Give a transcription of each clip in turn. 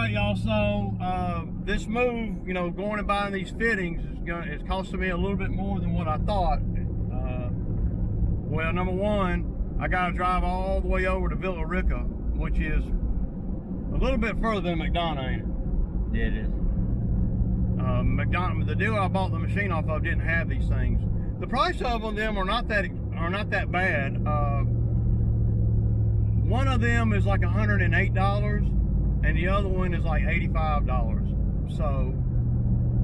right, y'all. So this move, you know, going and buying these fittings it's costing me a little bit more than what I thought. Well, number one, I got to drive all the way over to Villa Rica, which is a little bit further than McDonough, ain't it? Yeah, it is. McDonough, the dealer I bought the machine off of didn't have these things. The price of them are not that bad. One of them is like $108, and the other one is like $85. So,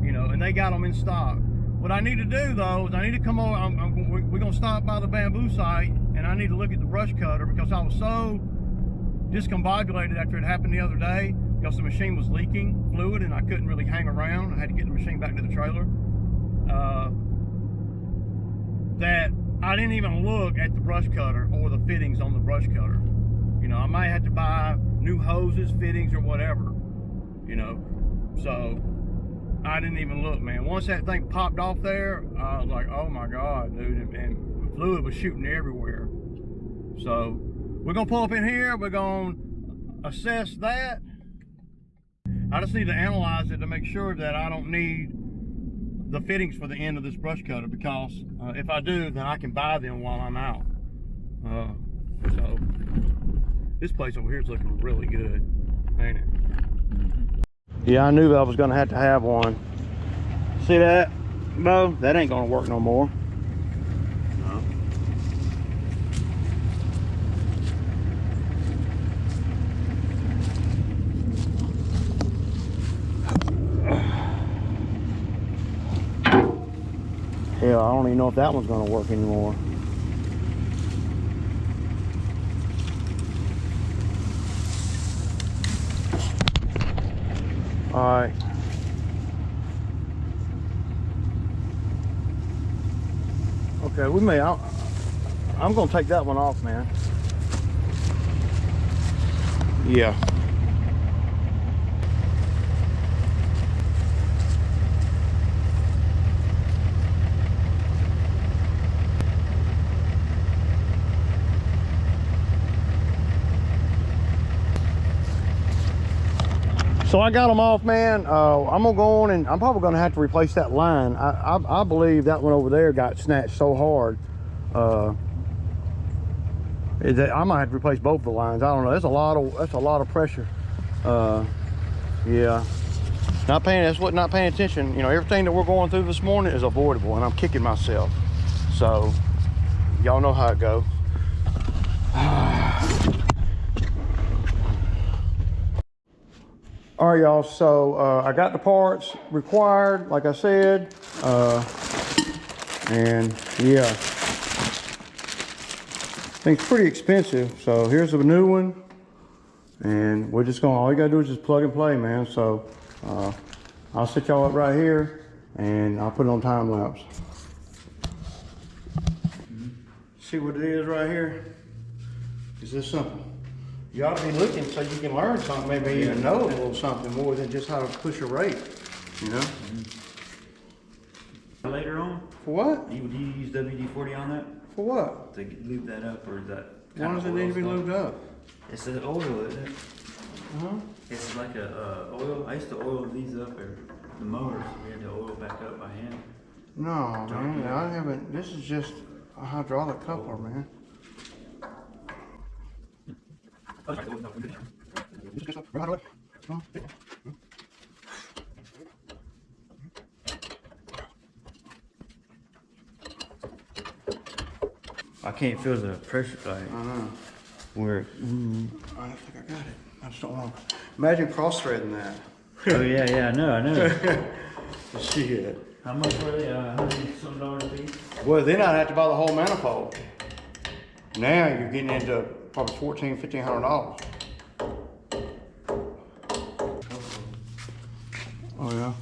you know, and they got them in stock. What I need to do though is I need to come over. We're gonna stop by the bamboo site, and I need to look at the brush cutter because I was so discombobulated after it happened the other day because the machine was leaking fluid and I couldn't really hang around. I had to get the machine back to the trailer. That I didn't even look at the brush cutter or the fittings on the brush cutter. You know, I might have to buy new hoses, fittings, or whatever, you know. So I didn't even look, man. Once that thing popped off there, I was like, oh my God, dude, and fluid was shooting everywhere. So we're gonna pull up in here, we're gonna assess that. I just need to analyze it to make sure that I don't need the fittings for the end of this brush cutter, because if I do, then I can buy them while I'm out. So this place over here is looking really good, ain't it? Yeah, I knew that I was gonna have to have one. See that, Bo? That ain't gonna work no more. No. Hell, I don't even know if that one's gonna work anymore. All right. Okay, we may. I'm gonna take that one off, man. Yeah. So I got them off, man. I'm gonna go on and I'm probably gonna have to replace that line. I believe that one over there got snatched so hard. I might have to replace both the lines. I don't know. That's a lot of pressure. Yeah. Not paying attention. You know, everything that we're going through this morning is avoidable, and I'm kicking myself. So y'all know how it goes. All right, y'all, so I got the parts required, like I said, and yeah, thing's pretty expensive. So here's a new one, and we're just going, all you gotta do is just plug and play, man. So I'll set y'all up right here, and I'll put it on time lapse. See what it is right here? Is this something? You ought to be looking so you can learn something, maybe even know a little something more than just how to push a rate, you know? Later on? For what? Do you use WD-40 on that? For what? To lube that up, or is that? Why does it need to be lubed up? It's an oil, isn't it? Uh-huh. It's like a oil. I used to oil these up, or the motors. We had to oil back up by hand. No, man, I haven't. This is just a hydraulic coupler, man. I can't feel the pressure, like where. I think I got it. I just don't know. Imagine cross-threading that. Oh yeah, I know. Shit. How much were they? $100-some a piece. Well, then I'd have to buy the whole manifold. Now you're getting into probably $1,400–1,500. Oh yeah.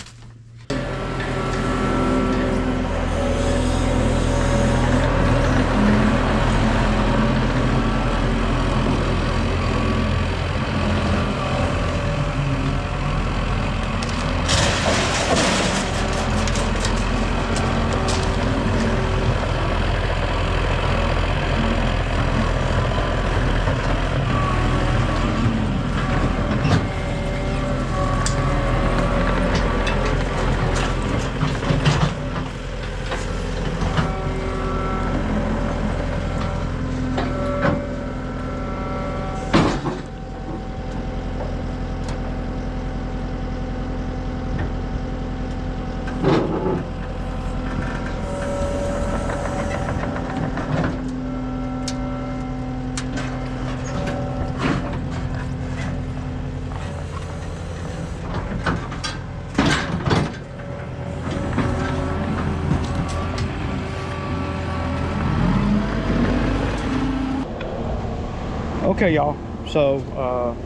Okay, y'all. So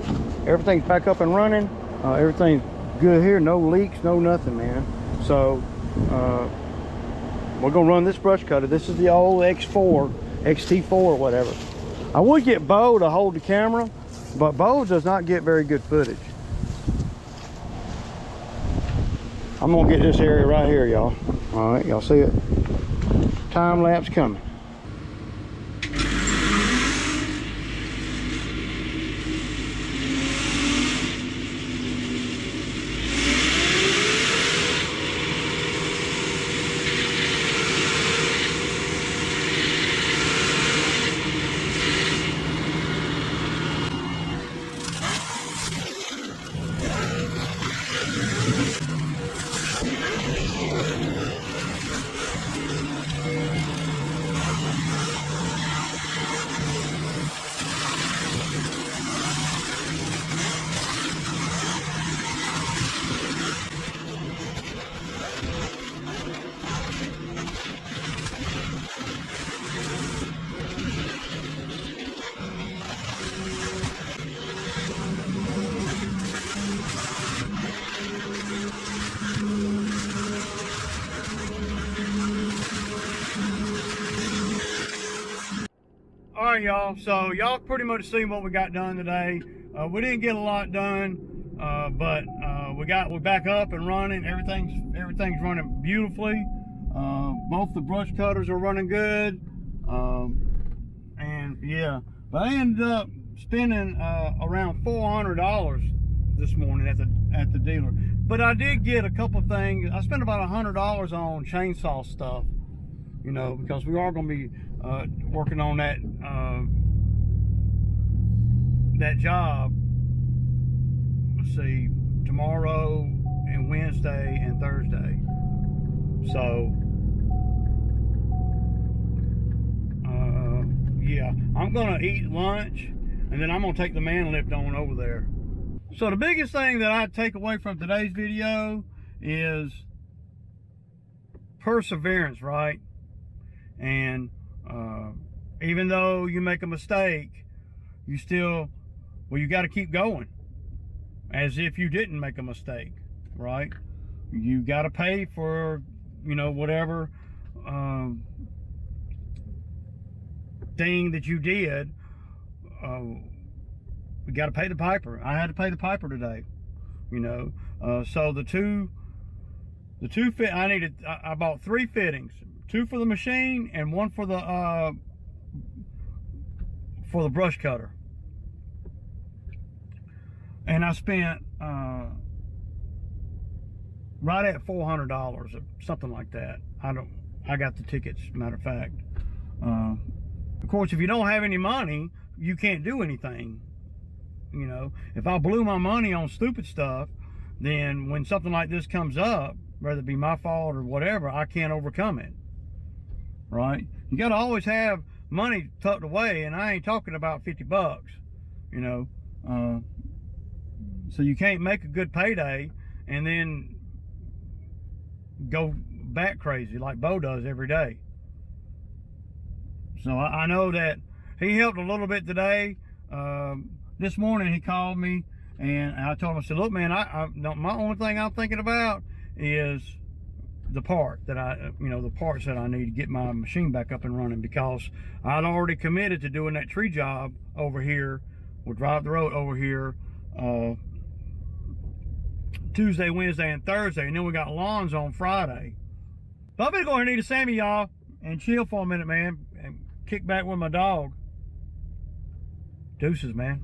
everything's back up and running. Everything's good here. No leaks, no nothing, man. So we're gonna run this brush cutter. This is the old X4, XT4, whatever. I would get Bo to hold the camera, but Bo does not get very good footage. I'm gonna get this area right here, y'all. All right, y'all see it? Time lapse coming. All right, y'all. So y'all pretty much seen what we got done today. We didn't get a lot done, but we're back up and running. Everything's running beautifully. Both the brush cutters are running good, and yeah. But I ended up spending around $400 this morning at the dealer. But I did get a couple things. I spent about $100 on chainsaw stuff, you know, because we are going to be working on that job. Let's see, tomorrow and Wednesday and Thursday. So yeah, I'm gonna eat lunch and then I'm gonna take the man lift on over there. So the biggest thing that I take away from today's video is perseverance, right? And even though you make a mistake, you got to keep going as if you didn't make a mistake, right? You got to pay for, you know, whatever thing that you did. We got to pay the piper. I had to pay the piper today, you know. So the two fit, I bought 3 fittings, 2 for the machine and 1 for the brush cutter. And I spent right at $400 or something like that. I got the tickets, matter of fact. Of course, if you don't have any money, you can't do anything. You know, if I blew my money on stupid stuff, then when something like this comes up, whether it be my fault or whatever, I can't overcome it, right? You got to always have money tucked away, and I ain't talking about 50 bucks, you know. So you can't make a good payday and then go back crazy like Bo does every day. So I know that he helped a little bit today. This morning he called me and I told him, I said, look, man, my only thing I'm thinking about is the parts that I need to get my machine back up and running, because I'd already committed to doing that tree job over here. We'll drive the road over here Tuesday, Wednesday, and Thursday, and then we got lawns on Friday. But I'm gonna go ahead and eat a Sammy, y'all, and chill for a minute, man, and kick back with my dog. Deuces, man.